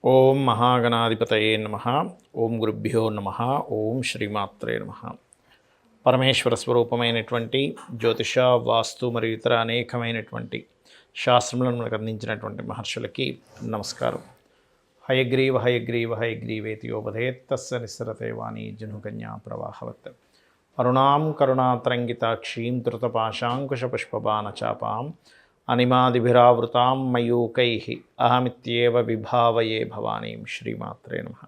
ఓం మహాగణాధిపతయే నమః. ఓం గురుభ్యో నమః. ఓం శ్రీమాత్రే నమః. పరమేశ్వర స్వరూపమైనటువంటి జ్యోతిష, వాస్తు మరియు ఇతర అనేకమైనటువంటి శాస్త్రములను మనకు అందించినటువంటి మహర్షులకి నమస్కారం. హయగ్రీవ హయగ్రీవ హయగ్రీవేతి యోపధేత్ తస్య నిస్సరతే వాణి జనుకన్యా ప్రవాహవత్. అరుణాం కరుణాతరంగితాక్షీం ధృతపాశాంకుశపుష్పబాణచాపాం అనిమాదిభిరావృతాం మయూకైః అహమిత్యేవ విభావయే భవానీం. శ్రీమాత్రే నమః.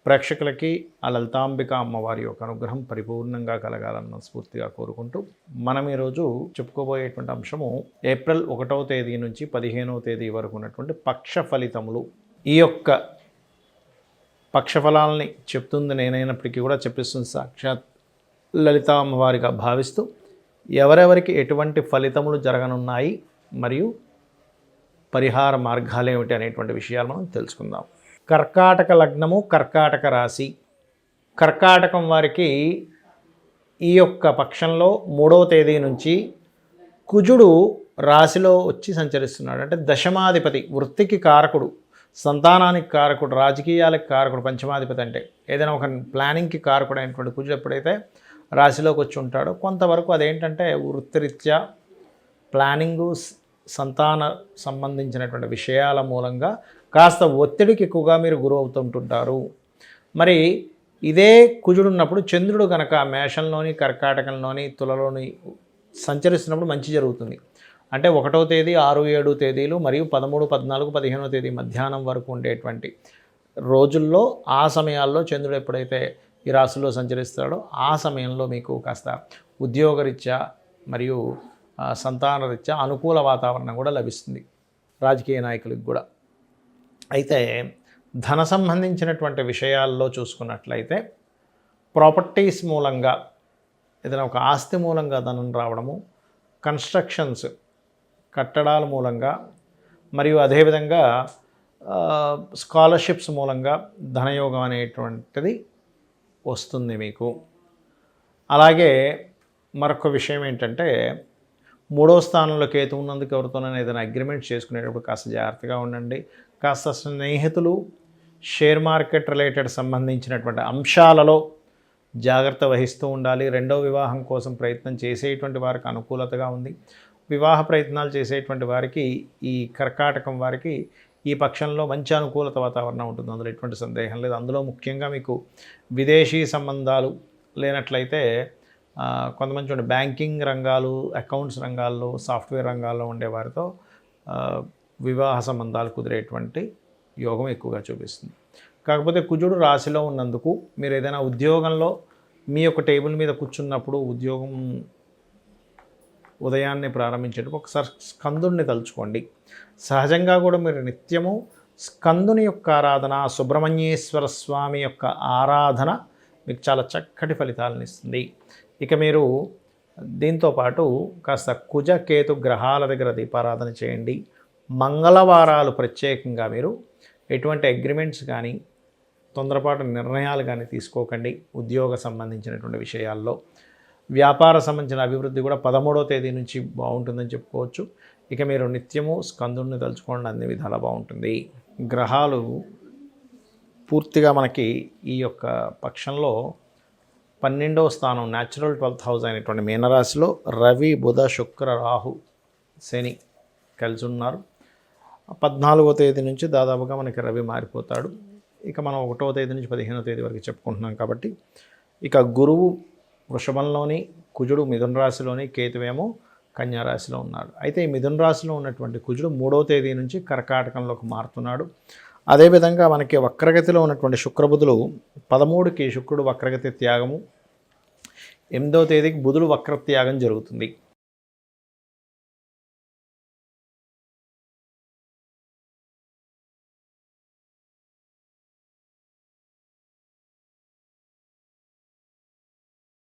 ప్రేక్షకులకి ఆ లలితాంబిక అమ్మవారి యొక్క అనుగ్రహం పరిపూర్ణంగా కలగాలని మనస్ఫూర్తిగా కోరుకుంటూ మనం ఈరోజు చెప్పుకోబోయేటువంటి అంశము ఏప్రిల్ 1వ తేదీ నుంచి 15వ తేదీ వరకు ఉన్నటువంటి పక్ష ఫలితములు. ఈ యొక్క పక్ష ఫలాలని చెప్తుంది నేనైనప్పటికీ కూడా చెప్పిస్తుంది సాక్షాత్ లలితా అమ్మవారిగా భావిస్తూ ఎవరెవరికి ఎటువంటి ఫలితములు జరగనున్నాయి మరియు పరిహార మార్గాలు ఏమిటి అనేటువంటి విషయాలు మనం తెలుసుకుందాం. కర్కాటక లగ్నము, కర్కాటక రాశి. కర్కాటకం వారికి ఈ యొక్క పక్షంలో 3వ తేదీ నుంచి కుజుడు రాశిలో వచ్చి సంచరిస్తున్నాడు. అంటే దశమాధిపతి, వృత్తికి కారకుడు, సంతానానికి కారకుడు, రాజకీయాలకు కారకుడు. పంచమాధిపతి అంటే ఏదైనా ఒక ప్లానింగ్కి కారకుడు అయినటువంటి కుజుడు ఎప్పుడైతే రాశిలోకి వచ్చి ఉంటాడో కొంతవరకు అదేంటంటే వృత్తిరీత్యా ప్లానింగు, సంతాన సంబంధించినటువంటి విషయాల మూలంగా కాస్త ఒత్తిడికి ఎక్కువగా మీరు గురి అవుతుంటుంటారు. మరి ఇదే కుజుడు ఉన్నప్పుడు చంద్రుడు కనుక మేషంలోని, కర్కాటకంలోని, తులలోని సంచరిస్తున్నప్పుడు మంచి జరుగుతుంది. అంటే 1వ తేదీ, 6, 7 తేదీలు మరియు 13, 14, 15వ తేదీ మధ్యాహ్నం వరకు ఉండేటువంటి రోజుల్లో ఆ సమయాల్లో చంద్రుడు ఎప్పుడైతే ఈ రాశిలో సంచరిస్తాడో ఆ సమయంలో మీకు కాస్త ఉద్యోగరీత్యా మరియు సంతానరీత్యా అనుకూల వాతావరణం కూడా లభిస్తుంది రాజకీయ నాయకులకు కూడా. అయితే ధన సంబంధించినటువంటి విషయాల్లో చూసుకున్నట్లయితే ప్రాపర్టీస్ మూలంగా ఏదైనా ఒక ఆస్తి మూలంగా ధనం రావడము, కన్స్ట్రక్షన్స్ కట్టడాల మూలంగా మరియు అదేవిధంగా స్కాలర్షిప్స్ మూలంగా ధనయోగం అనేటువంటిది వస్తుంది మీకు. అలాగే మరొక విషయం ఏంటంటే 3వ స్థానంలో కేతు ఉన్నందుకు ఎవరితోనైనా ఏదైనా అగ్రిమెంట్ చేసుకునేటప్పుడు కాస్త జాగ్రత్తగా ఉండండి. కాస్త స్నేహితులు, షేర్ మార్కెట్ రిలేటెడ్ సంబంధించినటువంటి అంశాలలో జాగ్రత్త వహిస్తూ ఉండాలి. 2వ వివాహం కోసం ప్రయత్నం చేసేటువంటి వారికి అనుకూలతగా ఉంది. వివాహ ప్రయత్నాలు చేసేటువంటి వారికి ఈ కర్కాటకం వారికి ఈ పక్షంలో మంచి అనుకూలత వాతావరణం ఉంటుంది, అందులో ఎటువంటి సందేహం లేదు. అందులో ముఖ్యంగా మీకు విదేశీ సంబంధాలు లేనట్లయితే కొంతమంది చూడండి బ్యాంకింగ్ రంగాలు, అకౌంట్స్ రంగాల్లో, సాఫ్ట్వేర్ రంగాల్లో ఉండే వారితో వివాహ సంబంధాలు కుదిరేటువంటి యోగం ఎక్కువగా చూపిస్తుంది. కాకపోతే కుజుడు రాశిలో ఉన్నందుకు మీరు ఏదైనా ఉద్యోగంలో మీ యొక్క టేబుల్ మీద కూర్చున్నప్పుడు ఉద్యోగం ఉదయాన్నే ప్రారంభించేటప్పుడు ఒకసారి స్కందుని తలుచుకోండి. సహజంగా కూడా మీరు నిత్యము స్కందుని యొక్క ఆరాధన, సుబ్రహ్మణ్యేశ్వర స్వామి యొక్క ఆరాధన మీకు చాలా చక్కటి ఫలితాలను ఇస్తుంది. ఇక మీరు దీంతోపాటు కాస్త కుజ, కేతు గ్రహాల దగ్గర దీపారాధన చేయండి. మంగళవారాలు ప్రత్యేకంగా మీరు ఎటువంటి అగ్రిమెంట్స్ కానీ తొందరపాటు నిర్ణయాలు కానీ తీసుకోకండి. ఉద్యోగ సంబంధించినటువంటి విషయాల్లో, వ్యాపార సంబంధించిన అభివృద్ధి కూడా 13వ తేదీ నుంచి బాగుంటుందని చెప్పుకోవచ్చు. ఇక మీరు నిత్యము స్కందుని తలుచుకోండి, అన్ని విధాలా బాగుంటుంది. గ్రహాలు పూర్తిగా మనకి ఈ యొక్క పక్షంలో 12వ స్థానం న్యాచురల్ 12th హౌస్ అయినటువంటి మీనరాశిలో రవి, బుధ, శుక్ర, రాహు, శని కలిసి ఉన్నారు. 14వ తేదీ నుంచి దాదాపుగా మనకి రవి మారిపోతాడు. ఇక మనం 1వ తేదీ నుంచి 15వ తేదీ వరకు చెప్పుకుంటున్నాం కాబట్టి ఇక గురువు వృషభంలోని, కుజుడు మిథున రాశిలోని, కేతువేమో కన్యా రాశిలో ఉన్నాడు. అయితే ఈ మిథున రాశిలో ఉన్నటువంటి కుజుడు 3వ తేదీ నుంచి కర్కాటకంలోకి మారుతున్నాడు. అదేవిధంగా మనకి వక్రగతిలో ఉన్నటువంటి శుక్రబుధులు 13కి శుక్రుడు వక్రగతి త్యాగము, 8వ తేదీకి బుధుడు వక్రత్యాగం జరుగుతుంది.